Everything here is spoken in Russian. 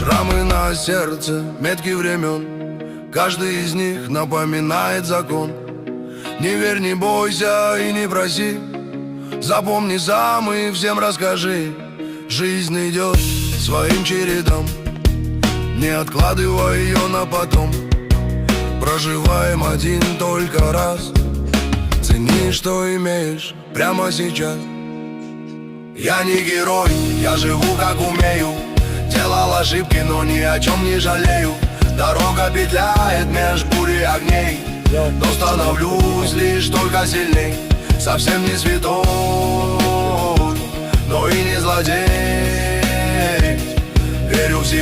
Шрамы на сердце, метки времен, каждый из них напоминает закон. Не верь, не бойся и не проси, запомни сам и всем расскажи. Жизнь идет своим чередом, не откладывай ее на потом. Проживаем один только раз, цени, что имеешь прямо сейчас. Я не герой, я живу как умею, делал ошибки, но ни о чем не жалею. Дорога петляет меж бурей огней, но становлюсь лишь только сильней. Совсем не святой, но и не злодей, верю в себя.